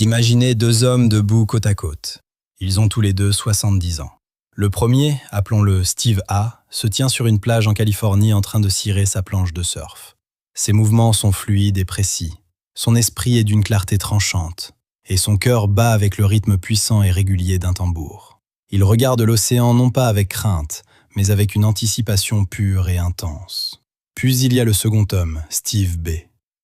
Imaginez deux hommes debout côte à côte. Ils ont tous les deux 70 ans. Le premier, appelons-le Steve A, se tient sur une plage en Californie en train de cirer sa planche de surf. Ses mouvements sont fluides et précis. Son esprit est d'une clarté tranchante. Et son cœur bat avec le rythme puissant et régulier d'un tambour. Il regarde l'océan non pas avec crainte, mais avec une anticipation pure et intense. Puis il y a le second homme, Steve B.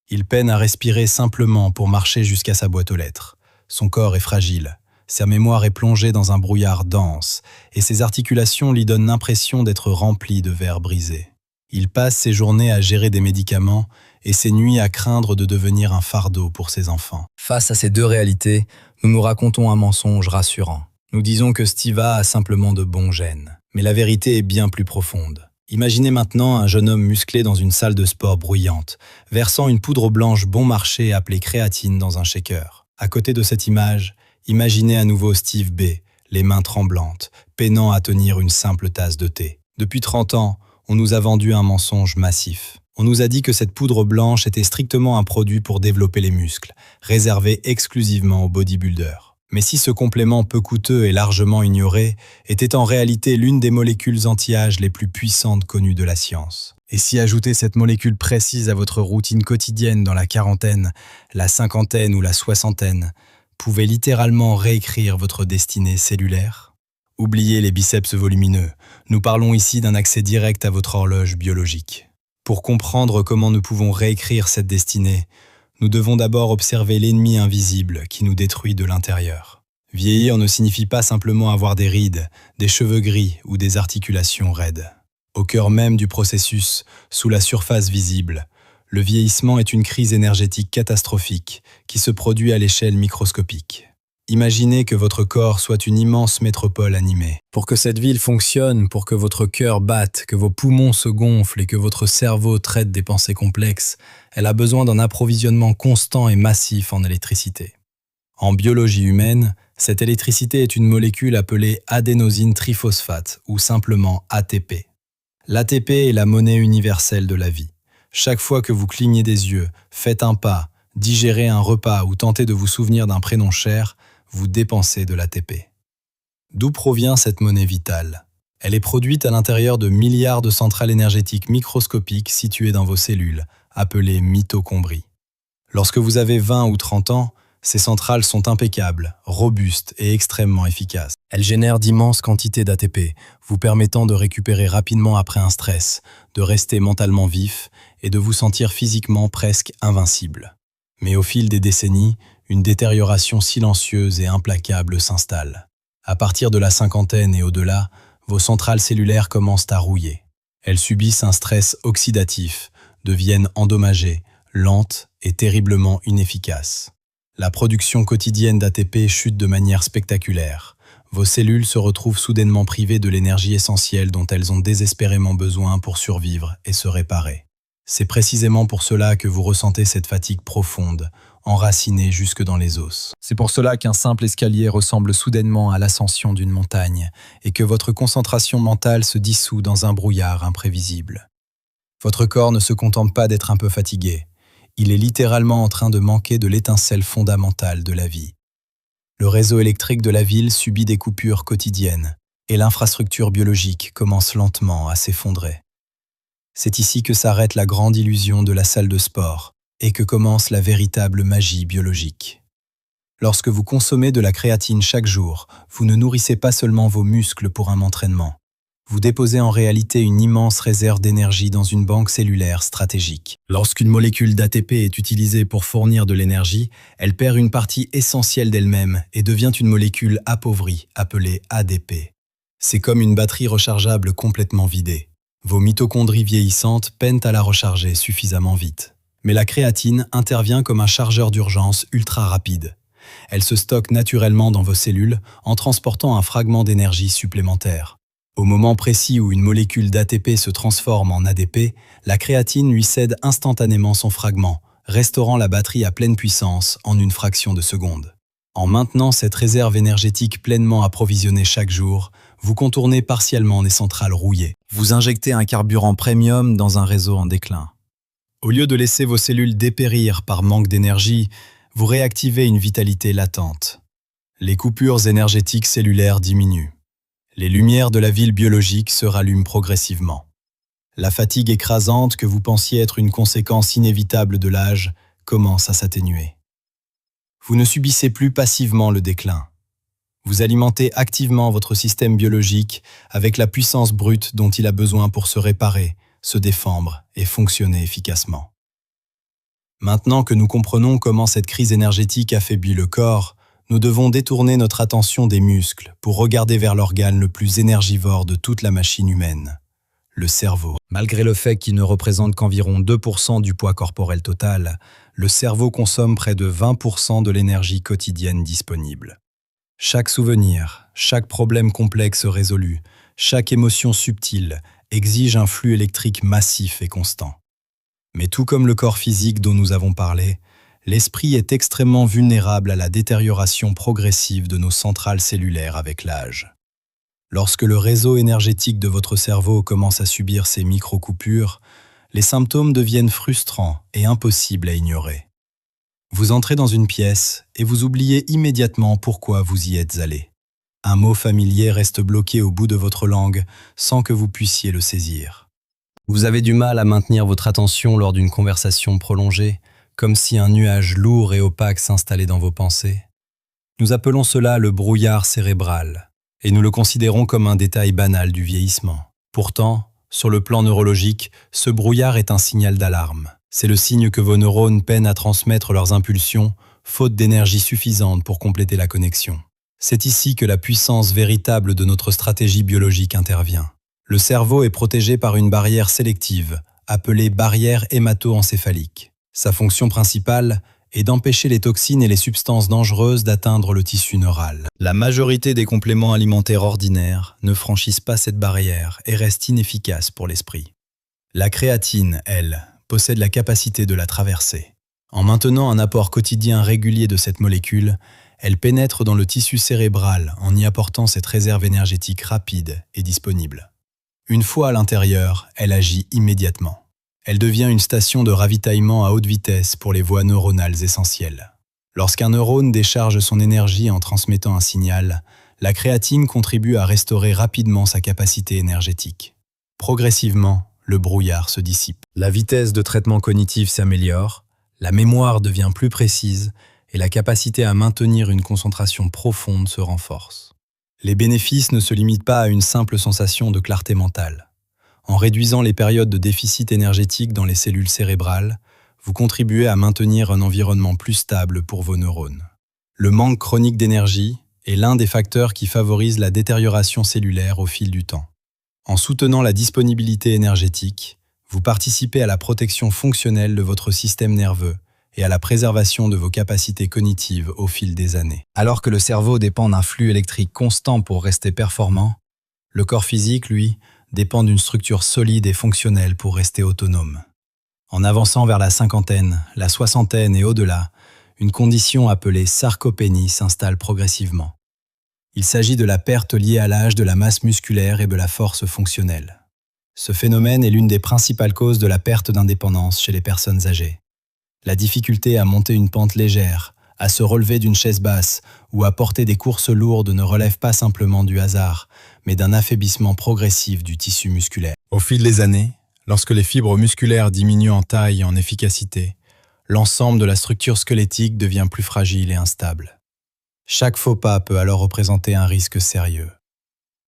Il peine à respirer simplement pour marcher jusqu'à sa boîte aux lettres. Son corps est fragile, sa mémoire est plongée dans un brouillard dense, et ses articulations lui donnent l'impression d'être remplies de verre brisé. Il passe ses journées à gérer des médicaments et ses nuits à craindre de devenir un fardeau pour ses enfants. Face à ces deux réalités, nous nous racontons un mensonge rassurant. Nous disons que Steve A simplement de bons gènes. Mais la vérité est bien plus profonde. Imaginez maintenant un jeune homme musclé dans une salle de sport bruyante, versant une poudre blanche bon marché appelée créatine dans un shaker. À côté de cette image, imaginez à nouveau Steve B, les mains tremblantes, peinant à tenir une simple tasse de thé. Depuis 30 ans, on nous a vendu un mensonge massif. On nous a dit que cette poudre blanche était strictement un produit pour développer les muscles, réservé exclusivement aux bodybuilders. Mais si ce complément peu coûteux et largement ignoré était en réalité l'une des molécules anti-âge les plus puissantes connues de la science. Et si ajouter cette molécule précise à votre routine quotidienne dans la quarantaine, la cinquantaine ou la soixantaine, pouvait littéralement réécrire votre destinée cellulaire? Oubliez les biceps volumineux, nous parlons ici d'un accès direct à votre horloge biologique. Pour comprendre comment nous pouvons réécrire cette destinée, nous devons d'abord observer l'ennemi invisible qui nous détruit de l'intérieur. Vieillir ne signifie pas simplement avoir des rides, des cheveux gris ou des articulations raides. Au cœur même du processus, sous la surface visible, le vieillissement est une crise énergétique catastrophique qui se produit à l'échelle microscopique. Imaginez que votre corps soit une immense métropole animée. Pour que cette ville fonctionne, pour que votre cœur batte, que vos poumons se gonflent et que votre cerveau traite des pensées complexes, elle a besoin d'un approvisionnement constant et massif en électricité. En biologie humaine, cette électricité est une molécule appelée adénosine triphosphate ou simplement ATP. L'ATP est la monnaie universelle de la vie. Chaque fois que vous clignez des yeux, faites un pas, digérez un repas ou tentez de vous souvenir d'un prénom cher, vous dépensez de l'ATP. D'où provient cette monnaie vitale? Elle est produite à l'intérieur de milliards de centrales énergétiques microscopiques situées dans vos cellules, appelées mitochondries. Lorsque vous avez 20 ou 30 ans, ces centrales sont impeccables, robustes et extrêmement efficaces. Elles génèrent d'immenses quantités d'ATP, vous permettant de récupérer rapidement après un stress, de rester mentalement vif et de vous sentir physiquement presque invincible. Mais au fil des décennies, une détérioration silencieuse et implacable s'installe. À partir de la cinquantaine et au-delà, vos centrales cellulaires commencent à rouiller. Elles subissent un stress oxydatif, deviennent endommagées, lentes et terriblement inefficaces. La production quotidienne d'ATP chute de manière spectaculaire. Vos cellules se retrouvent soudainement privées de l'énergie essentielle dont elles ont désespérément besoin pour survivre et se réparer. C'est précisément pour cela que vous ressentez cette fatigue profonde, enracinée jusque dans les os. C'est pour cela qu'un simple escalier ressemble soudainement à l'ascension d'une montagne et que votre concentration mentale se dissout dans un brouillard imprévisible. Votre corps ne se contente pas d'être un peu fatigué. Il est littéralement en train de manquer de l'étincelle fondamentale de la vie. Le réseau électrique de la ville subit des coupures quotidiennes et l'infrastructure biologique commence lentement à s'effondrer. C'est ici que s'arrête la grande illusion de la salle de sport et que commence la véritable magie biologique. Lorsque vous consommez de la créatine chaque jour, vous ne nourrissez pas seulement vos muscles pour un entraînement. Vous déposez en réalité une immense réserve d'énergie dans une banque cellulaire stratégique. Lorsqu'une molécule d'ATP est utilisée pour fournir de l'énergie, elle perd une partie essentielle d'elle-même et devient une molécule appauvrie, appelée ADP. C'est comme une batterie rechargeable complètement vidée. Vos mitochondries vieillissantes peinent à la recharger suffisamment vite. Mais la créatine intervient comme un chargeur d'urgence ultra rapide. Elle se stocke naturellement dans vos cellules en transportant un fragment d'énergie supplémentaire. Au moment précis où une molécule d'ATP se transforme en ADP, la créatine lui cède instantanément son fragment, restaurant la batterie à pleine puissance en une fraction de seconde. En maintenant cette réserve énergétique pleinement approvisionnée chaque jour, vous contournez partiellement les centrales rouillées. Vous injectez un carburant premium dans un réseau en déclin. Au lieu de laisser vos cellules dépérir par manque d'énergie, vous réactivez une vitalité latente. Les coupures énergétiques cellulaires diminuent. Les lumières de la ville biologique se rallument progressivement. La fatigue écrasante que vous pensiez être une conséquence inévitable de l'âge commence à s'atténuer. Vous ne subissez plus passivement le déclin. Vous alimentez activement votre système biologique avec la puissance brute dont il a besoin pour se réparer, se défendre et fonctionner efficacement. Maintenant que nous comprenons comment cette crise énergétique affaiblit le corps, nous devons détourner notre attention des muscles pour regarder vers l'organe le plus énergivore de toute la machine humaine, le cerveau. Malgré le fait qu'il ne représente qu'environ 2% du poids corporel total, le cerveau consomme près de 20% de l'énergie quotidienne disponible. Chaque souvenir, chaque problème complexe résolu, chaque émotion subtile exige un flux électrique massif et constant. Mais tout comme le corps physique dont nous avons parlé, l'esprit est extrêmement vulnérable à la détérioration progressive de nos centrales cellulaires avec l'âge. Lorsque le réseau énergétique de votre cerveau commence à subir ces micro-coupures, les symptômes deviennent frustrants et impossibles à ignorer. Vous entrez dans une pièce et vous oubliez immédiatement pourquoi vous y êtes allé. Un mot familier reste bloqué au bout de votre langue sans que vous puissiez le saisir. Vous avez du mal à maintenir votre attention lors d'une conversation prolongée, comme si un nuage lourd et opaque s'installait dans vos pensées. Nous appelons cela le brouillard cérébral, et nous le considérons comme un détail banal du vieillissement. Pourtant, sur le plan neurologique, ce brouillard est un signal d'alarme. C'est le signe que vos neurones peinent à transmettre leurs impulsions, faute d'énergie suffisante pour compléter la connexion. C'est ici que la puissance véritable de notre stratégie biologique intervient. Le cerveau est protégé par une barrière sélective, appelée barrière hémato-encéphalique. Sa fonction principale est d'empêcher les toxines et les substances dangereuses d'atteindre le tissu neural. La majorité des compléments alimentaires ordinaires ne franchissent pas cette barrière et restent inefficaces pour l'esprit. La créatine, elle, possède la capacité de la traverser. En maintenant un apport quotidien régulier de cette molécule, elle pénètre dans le tissu cérébral en y apportant cette réserve énergétique rapide et disponible. Une fois à l'intérieur, elle agit immédiatement. Elle devient une station de ravitaillement à haute vitesse pour les voies neuronales essentielles. Lorsqu'un neurone décharge son énergie en transmettant un signal, la créatine contribue à restaurer rapidement sa capacité énergétique. Progressivement, le brouillard se dissipe. La vitesse de traitement cognitif s'améliore, la mémoire devient plus précise et la capacité à maintenir une concentration profonde se renforce. Les bénéfices ne se limitent pas à une simple sensation de clarté mentale. En réduisant les périodes de déficit énergétique dans les cellules cérébrales, vous contribuez à maintenir un environnement plus stable pour vos neurones. Le manque chronique d'énergie est l'un des facteurs qui favorise la détérioration cellulaire au fil du temps. En soutenant la disponibilité énergétique, vous participez à la protection fonctionnelle de votre système nerveux et à la préservation de vos capacités cognitives au fil des années. Alors que le cerveau dépend d'un flux électrique constant pour rester performant, le corps physique, lui, dépend d'une structure solide et fonctionnelle pour rester autonome. En avançant vers la cinquantaine, la soixantaine et au-delà, une condition appelée sarcopénie s'installe progressivement. Il s'agit de la perte liée à l'âge de la masse musculaire et de la force fonctionnelle. Ce phénomène est l'une des principales causes de la perte d'indépendance chez les personnes âgées. La difficulté à monter une pente légère, à se relever d'une chaise basse ou à porter des courses lourdes ne relève pas simplement du hasard, mais d'un affaiblissement progressif du tissu musculaire. Au fil des années, lorsque les fibres musculaires diminuent en taille et en efficacité, l'ensemble de la structure squelettique devient plus fragile et instable. Chaque faux pas peut alors représenter un risque sérieux.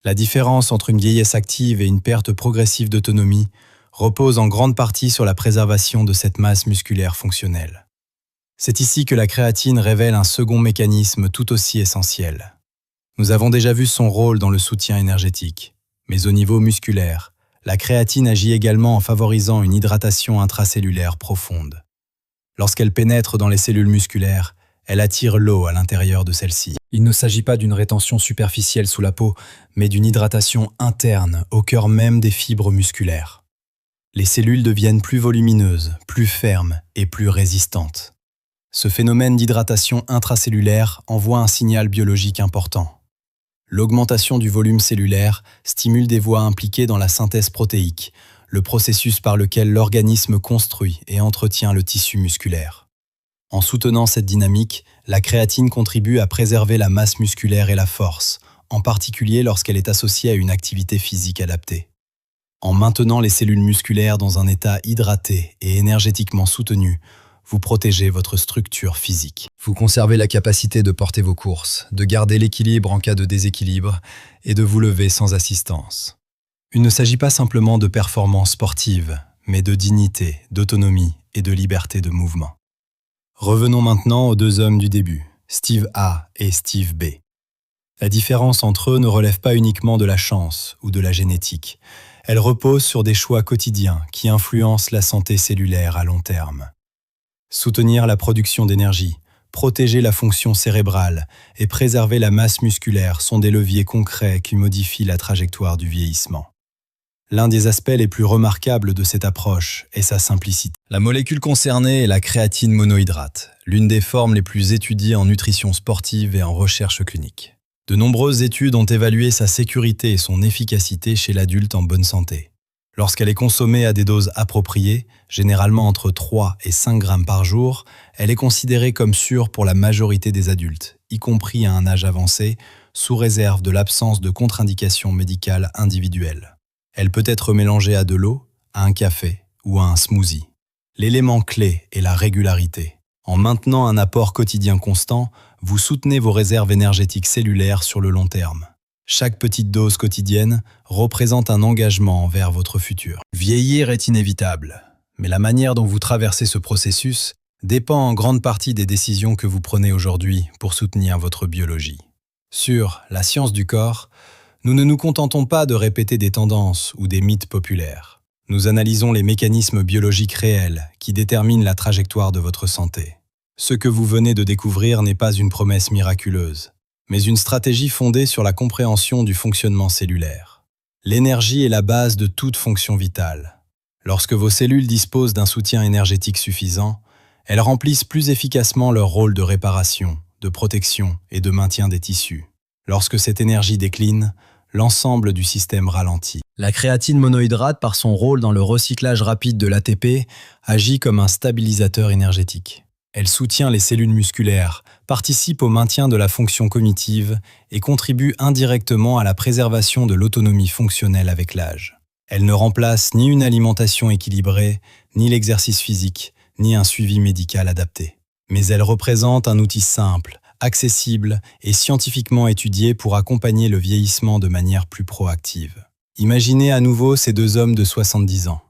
La différence entre une vieillesse active et une perte progressive d'autonomie repose en grande partie sur la préservation de cette masse musculaire fonctionnelle. C'est ici que la créatine révèle un second mécanisme tout aussi essentiel. Nous avons déjà vu son rôle dans le soutien énergétique, mais au niveau musculaire, la créatine agit également en favorisant une hydratation intracellulaire profonde. Lorsqu'elle pénètre dans les cellules musculaires, elle attire l'eau à l'intérieur de celles-ci. Il ne s'agit pas d'une rétention superficielle sous la peau, mais d'une hydratation interne au cœur même des fibres musculaires. Les cellules deviennent plus volumineuses, plus fermes et plus résistantes. Ce phénomène d'hydratation intracellulaire envoie un signal biologique important. L'augmentation du volume cellulaire stimule des voies impliquées dans la synthèse protéique, le processus par lequel l'organisme construit et entretient le tissu musculaire. En soutenant cette dynamique, la créatine contribue à préserver la masse musculaire et la force, en particulier lorsqu'elle est associée à une activité physique adaptée. En maintenant les cellules musculaires dans un état hydraté et énergétiquement soutenu, vous protégez votre structure physique. Vous conservez la capacité de porter vos courses, de garder l'équilibre en cas de déséquilibre et de vous lever sans assistance. Il ne s'agit pas simplement de performance sportive, mais de dignité, d'autonomie et de liberté de mouvement. Revenons maintenant aux deux hommes du début, Steve A et Steve B. La différence entre eux ne relève pas uniquement de la chance ou de la génétique. Elle repose sur des choix quotidiens qui influencent la santé cellulaire à long terme. Soutenir la production d'énergie, protéger la fonction cérébrale et préserver la masse musculaire sont des leviers concrets qui modifient la trajectoire du vieillissement. L'un des aspects les plus remarquables de cette approche est sa simplicité. La molécule concernée est la créatine monohydrate, l'une des formes les plus étudiées en nutrition sportive et en recherche clinique. De nombreuses études ont évalué sa sécurité et son efficacité chez l'adulte en bonne santé. Lorsqu'elle est consommée à des doses appropriées, généralement entre 3 et 5 grammes par jour, elle est considérée comme sûre pour la majorité des adultes, y compris à un âge avancé, sous réserve de l'absence de contre-indications médicales individuelles. Elle peut être mélangée à de l'eau, à un café ou à un smoothie. L'élément clé est la régularité. En maintenant un apport quotidien constant, vous soutenez vos réserves énergétiques cellulaires sur le long terme. Chaque petite dose quotidienne représente un engagement envers votre futur. Vieillir est inévitable, mais la manière dont vous traversez ce processus dépend en grande partie des décisions que vous prenez aujourd'hui pour soutenir votre biologie. Sur la science du corps, nous ne nous contentons pas de répéter des tendances ou des mythes populaires. Nous analysons les mécanismes biologiques réels qui déterminent la trajectoire de votre santé. Ce que vous venez de découvrir n'est pas une promesse miraculeuse, mais une stratégie fondée sur la compréhension du fonctionnement cellulaire. L'énergie est la base de toute fonction vitale. Lorsque vos cellules disposent d'un soutien énergétique suffisant, elles remplissent plus efficacement leur rôle de réparation, de protection et de maintien des tissus. Lorsque cette énergie décline, l'ensemble du système ralentit. La créatine monohydrate, par son rôle dans le recyclage rapide de l'ATP, agit comme un stabilisateur énergétique. Elle soutient les cellules musculaires, participe au maintien de la fonction cognitive et contribue indirectement à la préservation de l'autonomie fonctionnelle avec l'âge. Elle ne remplace ni une alimentation équilibrée, ni l'exercice physique, ni un suivi médical adapté. Mais elle représente un outil simple, accessible et scientifiquement étudié pour accompagner le vieillissement de manière plus proactive. Imaginez à nouveau ces deux hommes de 70 ans.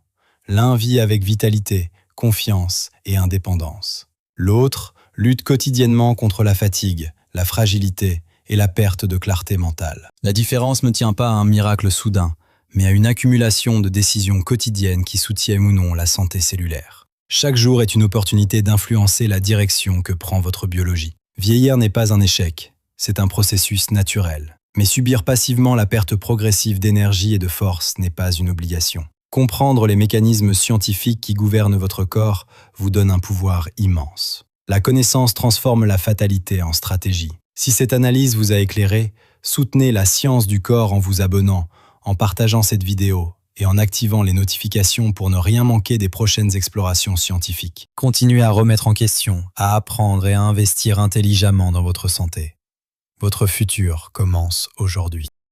L'un vit avec vitalité, confiance et indépendance. L'autre lutte quotidiennement contre la fatigue, la fragilité et la perte de clarté mentale. La différence ne tient pas à un miracle soudain, mais à une accumulation de décisions quotidiennes qui soutiennent ou non la santé cellulaire. Chaque jour est une opportunité d'influencer la direction que prend votre biologie. Vieillir n'est pas un échec, c'est un processus naturel. Mais subir passivement la perte progressive d'énergie et de force n'est pas une obligation. Comprendre les mécanismes scientifiques qui gouvernent votre corps vous donne un pouvoir immense. La connaissance transforme la fatalité en stratégie. Si cette analyse vous a éclairé, soutenez la science du corps en vous abonnant, en partageant cette vidéo et en activant les notifications pour ne rien manquer des prochaines explorations scientifiques. Continuez à remettre en question, à apprendre et à investir intelligemment dans votre santé. Votre futur commence aujourd'hui.